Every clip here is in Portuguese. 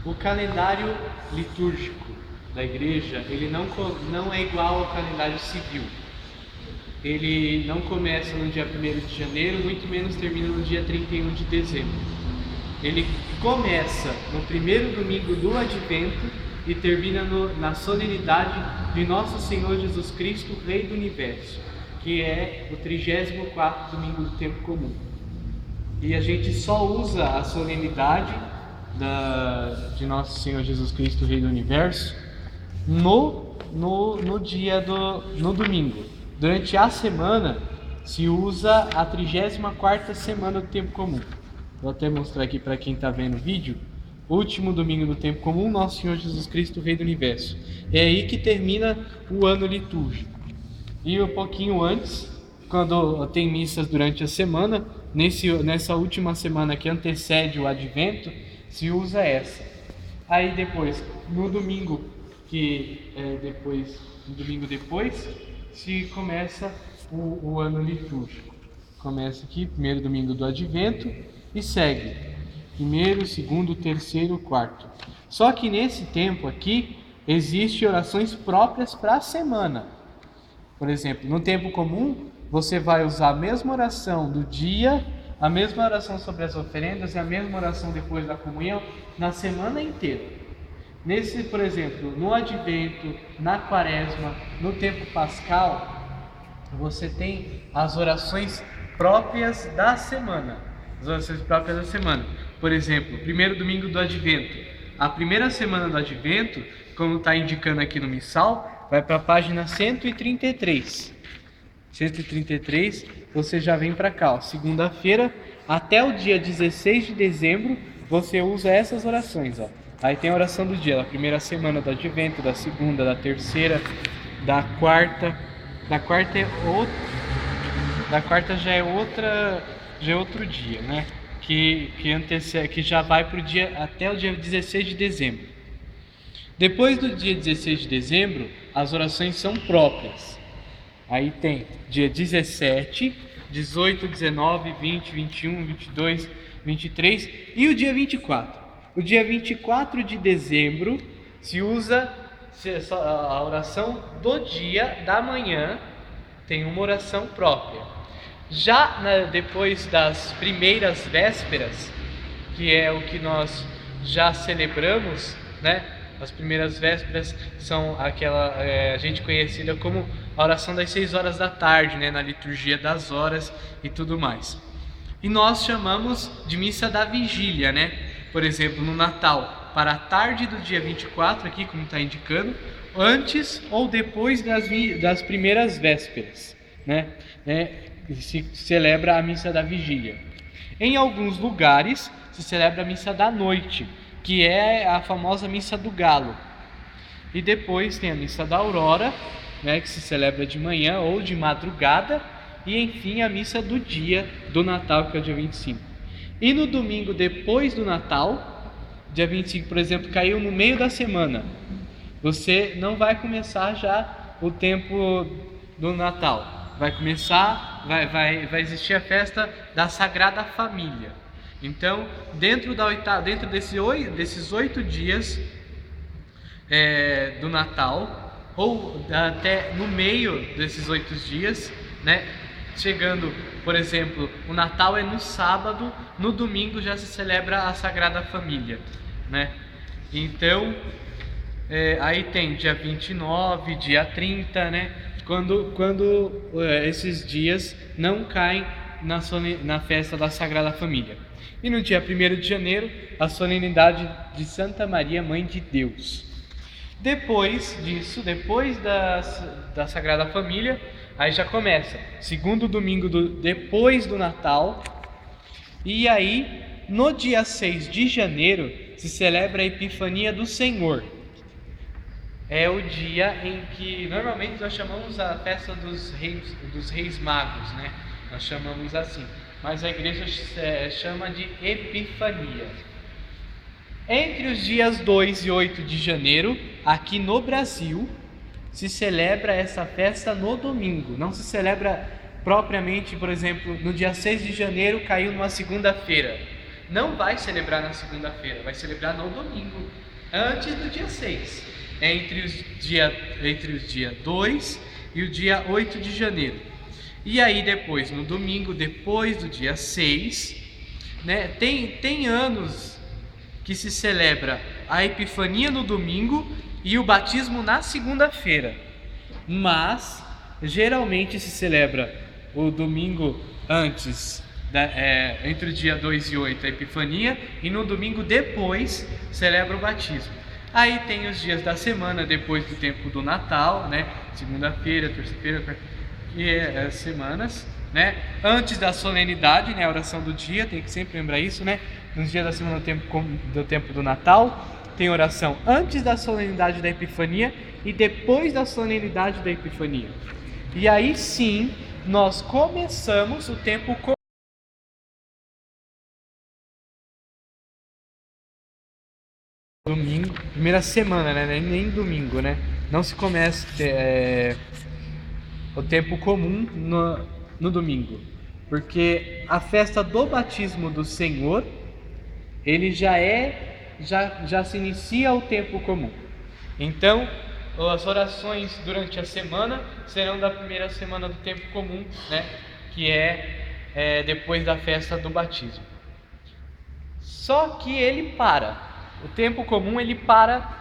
O calendário litúrgico da igreja, ele não é igual ao calendário civil. Ele não começa no dia 1º de janeiro, muito menos termina no dia 31 de dezembro. Ele começa no primeiro domingo do Advento e termina na solenidade de Nosso Senhor Jesus Cristo, Rei do Universo, que é o 34º domingo do tempo comum. E a gente só usa a solenidade de Nosso Senhor Jesus Cristo, Rei do Universo, no domingo. Durante a semana se usa a 34ª semana do tempo comum. Vou até mostrar aqui para quem está vendo o vídeo. Último domingo do tempo comum, Nosso Senhor Jesus Cristo, Rei do Universo. É aí que termina o ano litúrgico. E um pouquinho antes, quando tem missas durante a semana, nessa última semana que antecede o Advento, se usa essa. Aí depois, no domingo depois, se começa o ano litúrgico. Começa aqui, primeiro domingo do Advento, e segue primeiro, segundo, terceiro, quarto. Só que nesse tempo aqui, existem orações próprias para a semana. Por exemplo, no tempo comum, você vai usar a mesma oração do dia, a mesma oração sobre as oferendas e a mesma oração depois da comunhão na semana inteira. Por exemplo, no Advento, na Quaresma, no tempo pascal, você tem as orações próprias da semana. As orações próprias da semana. Por exemplo, primeiro domingo do Advento. A primeira semana do Advento, como está indicando aqui no missal, vai para a página 133. 133, você já vem para cá. Segunda-feira até o dia 16 de dezembro, você usa essas orações. Aí tem a oração do dia, da primeira semana do Advento, da segunda, da terceira, da quarta. Da quarta já é outro dia, né? Que já vai pro dia até o dia 16 de dezembro. Depois do dia 16 de dezembro, as orações são próprias. Aí tem dia 17, 18, 19, 20, 21, 22, 23 e o dia 24. O dia 24 de dezembro se usa a oração do dia da manhã, tem uma oração própria. Já depois das primeiras vésperas, que é o que nós já celebramos, né? As primeiras vésperas são aquela a gente conhecida como a oração das 6 horas da tarde, né? Na liturgia das horas e tudo mais. E nós chamamos de missa da vigília, né? Por exemplo, no Natal, para a tarde do dia 24, aqui como está indicando, antes ou depois das primeiras vésperas, né? Se celebra a missa da vigília. Em alguns lugares se celebra a missa da noite, que é a famosa missa do galo. E depois tem a missa da aurora, né, que se celebra de manhã ou de madrugada, e enfim a missa do dia do Natal, que é o dia 25. E no domingo depois do Natal, dia 25, por exemplo, caiu no meio da semana, você não vai começar já o tempo do Natal. Vai começar, vai existir a festa da Sagrada Família. Então, dentro desses 8 dias do Natal, ou até no meio desses 8 dias, né? Chegando, por exemplo, o Natal é no sábado, no domingo já se celebra a Sagrada Família, né? Então, aí tem dia 29, dia 30, né? Quando esses dias não caem na festa da Sagrada Família. E no dia 1º de janeiro, a solenidade de Santa Maria, Mãe de Deus. Depois disso, depois da Sagrada Família, aí já começa, segundo domingo depois do Natal. E aí, no dia 6 de janeiro, se celebra a Epifania do Senhor. É o dia em que normalmente nós chamamos a festa dos reis magos, né? Nós chamamos assim, mas a igreja chama de Epifania. Entre os dias 2 e 8 de janeiro, aqui no Brasil, se celebra essa festa no domingo. Não se celebra propriamente, por exemplo, no dia 6 de janeiro caiu numa segunda-feira. não vai celebrar na segunda-feira, vai celebrar no domingo, antes do dia 6, entre os dia 2 e o dia 8 de janeiro. E aí depois, no domingo, depois do dia 6, né, tem anos que se celebra a Epifania no domingo e o batismo na segunda-feira. Mas geralmente se celebra o domingo antes, entre o dia 2 e 8 a Epifania, e no domingo depois celebra o batismo. Aí tem os dias da semana depois do tempo do Natal, né? Segunda-feira, terça-feira, que é as semanas, né? Antes da solenidade, né? A oração do dia, tem que sempre lembrar isso, né? Nos dias da semana do tempo do Natal, tem oração antes da solenidade da Epifania e depois da solenidade da Epifania. E aí sim, nós começamos o tempo domingo, primeira semana, né? Nem domingo, né? Não se começa o tempo comum no domingo, porque a festa do batismo do Senhor, ele já se inicia o tempo comum. Então, as orações durante a semana serão da primeira semana do tempo comum, né? Que é depois da festa do batismo. Só que ele para. O tempo comum ele para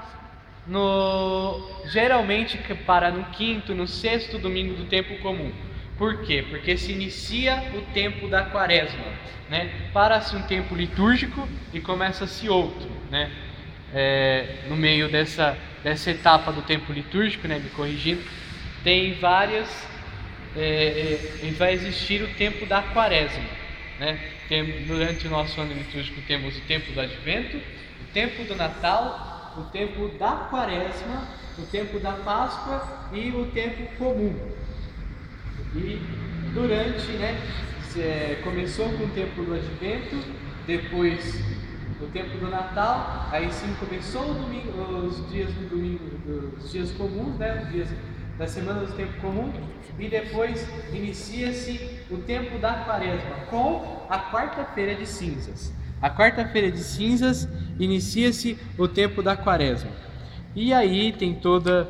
geralmente para no quinto, no sexto domingo do tempo comum. Por quê? Porque se inicia o tempo da quaresma, né? Para-se um tempo litúrgico e começa-se outro, né? No meio dessa etapa do tempo litúrgico, né? Me corrigindo, tem várias, vai existir o tempo da quaresma, né? Durante o nosso ano litúrgico temos o tempo do Advento, o tempo do Natal, o tempo da Quaresma, o tempo da Páscoa e o tempo comum. E durante, né, começou com o tempo do Advento, depois o tempo do Natal, aí sim começou os dias do domingo, os dias comuns, né, os dias da semana do tempo comum, e depois inicia-se o tempo da Quaresma com a quarta-feira de cinzas. A quarta-feira de cinzas inicia-se o tempo da Quaresma. E aí tem todas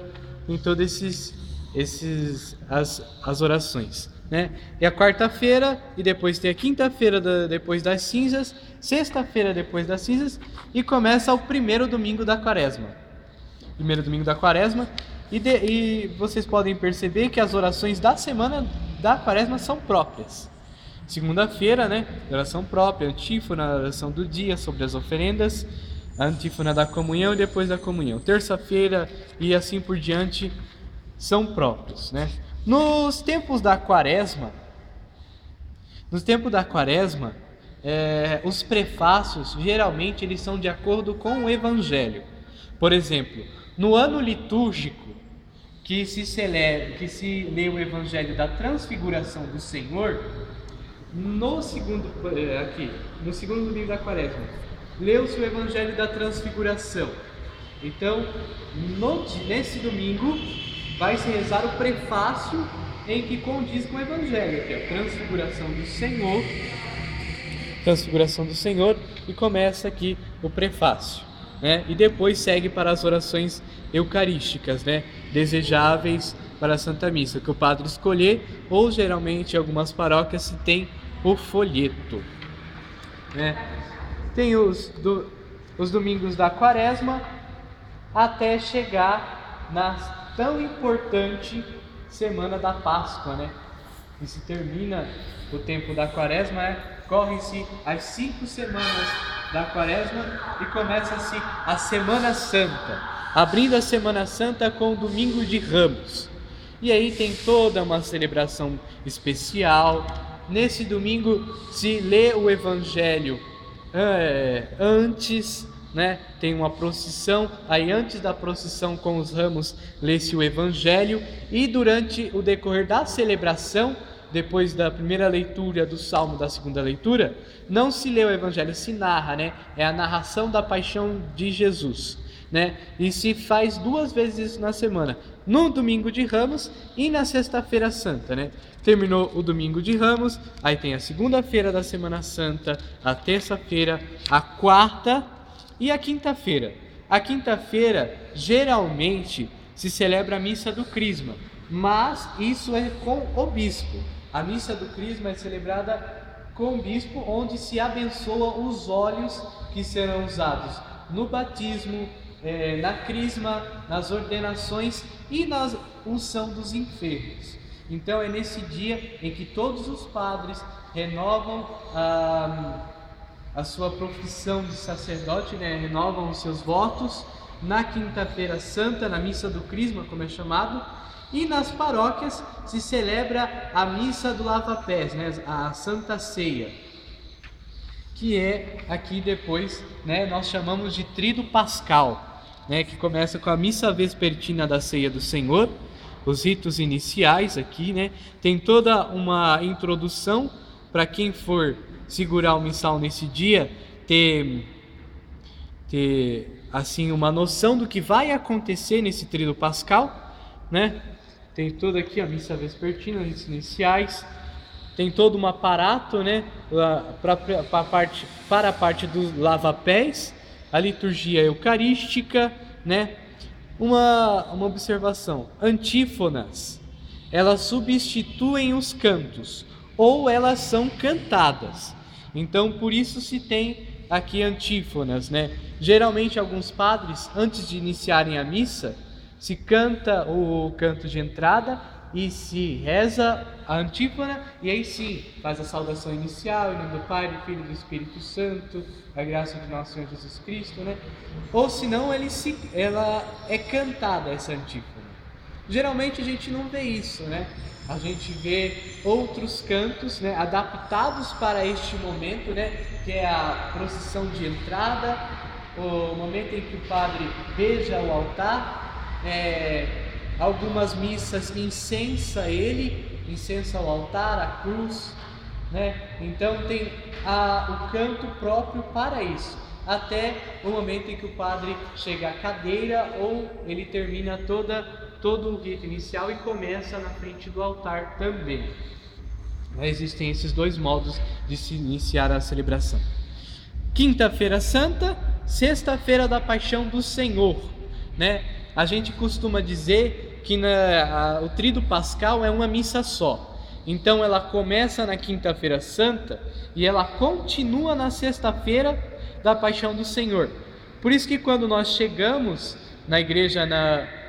as orações, né? E a quarta-feira, e depois tem a quinta-feira depois das cinzas, sexta-feira depois das cinzas, e começa o primeiro domingo da Quaresma. Primeiro domingo da Quaresma, e vocês podem perceber que as orações da semana da Quaresma são próprias. Segunda-feira, né, oração própria, antífona, oração do dia sobre as oferendas, a antífona da comunhão e depois da comunhão. Terça-feira e assim por diante são próprios, né? Nos tempos da Quaresma, os prefácios geralmente eles são de acordo com o Evangelho. Por exemplo, no ano litúrgico que se lê o Evangelho da Transfiguração do Senhor, no segundo domingo da Quaresma, leu-se o Evangelho da Transfiguração. Então, nesse domingo, vai se rezar o prefácio em que condiz com o Evangelho, que é a Transfiguração do Senhor, e começa aqui o prefácio, né? E depois segue para as orações eucarísticas, né? Desejáveis para a Santa Missa, que o padre escolher, ou geralmente em algumas paróquias se tem o folheto, né? Tem os domingos da Quaresma até chegar na tão importante semana da Páscoa, né? E se termina o tempo da Quaresma, né? Correm-se as 5 semanas da Quaresma e começa-se a Semana Santa, abrindo a Semana Santa com o Domingo de Ramos. E aí tem toda uma celebração especial. Nesse domingo se lê o Evangelho antes, né? Tem uma procissão, aí antes da procissão com os ramos lê-se o Evangelho, e durante o decorrer da celebração, depois da primeira leitura do Salmo, da segunda leitura, não se lê o Evangelho, se narra, né? É a narração da paixão de Jesus, né? E se faz 2 vezes isso na semana, no domingo de Ramos e na sexta-feira santa, né? Terminou o domingo de Ramos, aí tem a segunda-feira da Semana Santa, a terça-feira, a quarta e a quinta-feira. A quinta-feira, geralmente, se celebra a missa do Crisma, mas isso é com o bispo. A missa do Crisma é celebrada com o bispo, onde se abençoa os óleos que serão usados no batismo, na crisma, nas ordenações e na unção dos enfermos. Então é nesse dia em que todos os padres renovam a sua profissão de sacerdote, né? Renovam os seus votos. Na quinta-feira santa, na missa do Crisma, como é chamado, e nas paróquias se celebra a missa do lava-pés, né? A Santa Ceia, que é aqui depois, né, nós chamamos de Tríduo Pascal, né, que começa com a missa vespertina da Ceia do Senhor, os ritos iniciais aqui, né, tem toda uma introdução para quem for segurar o missal nesse dia, ter assim uma noção do que vai acontecer nesse Tríduo Pascal, né? Tem toda aqui a missa vespertina, ritos iniciais. Tem todo um aparato, né, para a parte do lava-pés, a liturgia eucarística, né? Uma observação: antífonas, elas substituem os cantos, ou elas são cantadas. Então, por isso se tem aqui antífonas, né? Geralmente, alguns padres, antes de iniciarem a missa, se canta o canto de entrada e se reza a antífona, e aí sim faz a saudação inicial, em nome do Pai, do Filho e do Espírito Santo, a graça de nosso Senhor Jesus Cristo, né? Ou senão ela é cantada, essa antífona. Geralmente a gente não vê isso, né? A gente vê outros cantos, né, adaptados para este momento, né, que é a procissão de entrada, o momento em que o padre beija o altar. Algumas missas incensa o altar, a cruz, né? Então tem o canto próprio para isso, até o momento em que o padre chega à cadeira ou ele termina todo o rito inicial e começa na frente do altar também. Existem esses dois modos de se iniciar a celebração. Quinta-feira Santa, sexta-feira da Paixão do Senhor, né? A gente costuma dizer que o Tríduo Pascal é uma missa só. Então ela começa na quinta-feira santa e ela continua na sexta-feira da Paixão do Senhor. Por isso que quando nós chegamos na igreja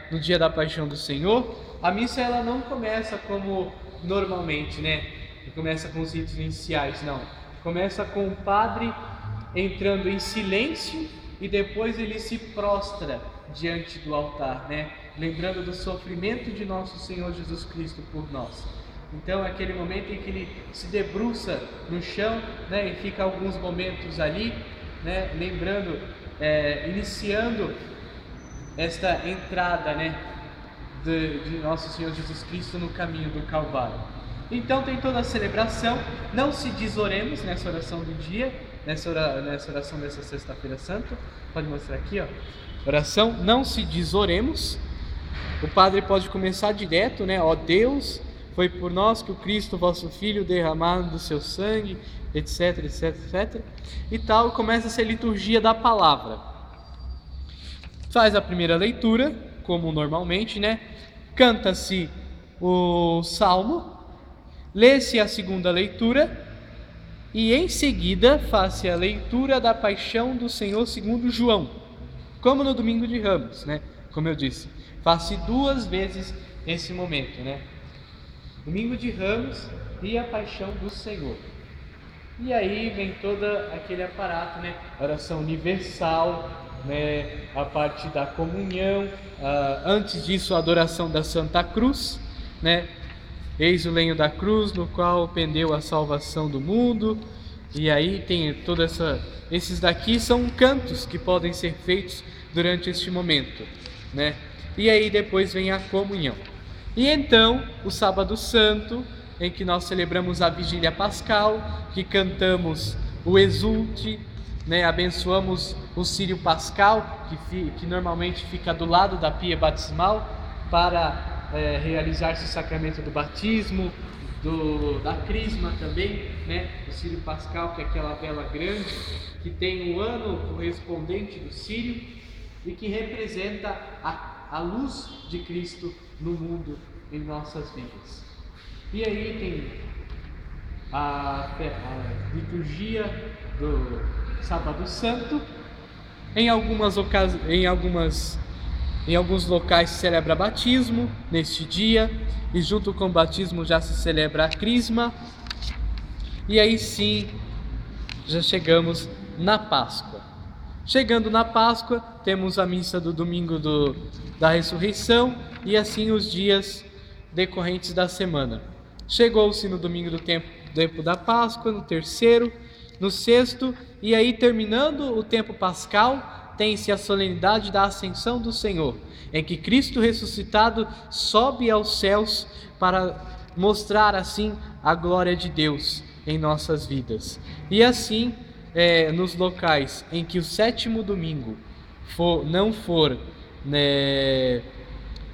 no dia da Paixão do Senhor, a missa ela não começa como normalmente, né? Começa com os ritos iniciais, não. Começa com o padre entrando em silêncio e depois ele se prostra diante do altar, né? Lembrando do sofrimento de nosso Senhor Jesus Cristo por nós. Então é aquele momento em que ele se debruça no chão, né? E fica alguns momentos ali, né? Lembrando, iniciando esta entrada, né, de nosso Senhor Jesus Cristo no caminho do Calvário. Então tem toda a celebração. Não se diz oremos nessa oração do dia, nessa oração dessa sexta-feira santa. Pode mostrar aqui, ó. Oração, não se diz oremos. O padre pode começar direto, né? Ó Deus, foi por nós que o Cristo, vosso Filho, derramado do seu sangue, etc, etc, etc. E tal, começa a ser liturgia da palavra. Faz a primeira leitura, como normalmente, né? Canta-se o salmo, lê-se a segunda leitura e em seguida faz-se a leitura da Paixão do Senhor segundo João, como no domingo de Ramos, né? Como eu disse, faz-se 2 vezes esse momento, né? Domingo de Ramos e a Paixão do Senhor. E aí vem todo aquele aparato, né? Oração universal, né? A parte da comunhão, antes disso a adoração da Santa Cruz, né? Eis o lenho da cruz no qual pendeu a salvação do mundo. E aí tem toda esses daqui são cantos que podem ser feitos durante este momento, né? E aí depois vem a comunhão. E então o sábado santo, em que nós celebramos a vigília pascal, que cantamos o Exulte, né? Abençoamos o Círio Pascal, que normalmente fica do lado da pia batismal, para realizar-se o sacramento do batismo, da crisma também, né? O círio pascal, que é aquela vela grande que tem o ano correspondente do círio e que representa a luz de Cristo no mundo, em nossas vidas. E aí tem a liturgia do Sábado Santo. Em alguns locais se celebra batismo neste dia, e junto com o batismo já se celebra a crisma. E aí sim, já chegamos na Páscoa. Chegando na Páscoa, temos a missa do domingo da ressurreição e assim os dias decorrentes da semana. Chegou-se no domingo do tempo da Páscoa, no terceiro, no sexto, e aí terminando o tempo pascal, tem-se a solenidade da Ascensão do Senhor, em que Cristo ressuscitado sobe aos céus para mostrar assim a glória de Deus em nossas vidas. E assim, nos locais em que o sétimo domingo não for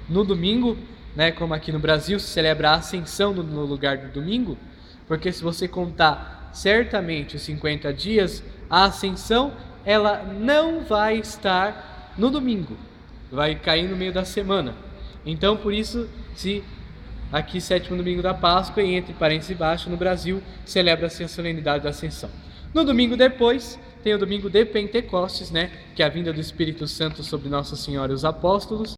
no domingo, né, como aqui no Brasil se celebra a Ascensão no lugar do domingo, porque se você contar certamente os 50 dias, a Ascensão ela não vai estar no domingo, vai cair no meio da semana. Então por isso, se aqui sétimo domingo da Páscoa, e entre parênteses baixo, no Brasil, celebra-se a solenidade da Ascensão. No domingo depois, tem o domingo de Pentecostes, né, que é a vinda do Espírito Santo sobre Nossa Senhora e os apóstolos.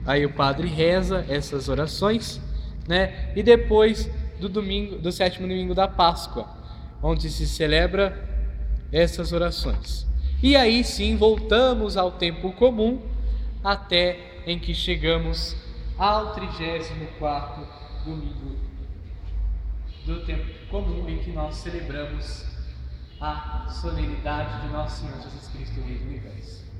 Aí o padre reza essas orações, né? E depois do sétimo domingo da Páscoa, onde se celebra essas orações. E aí sim voltamos ao tempo comum, até em que chegamos ao 34º domingo do tempo comum, em que nós celebramos a solenidade de Nosso Senhor Jesus Cristo, Rei do Universo.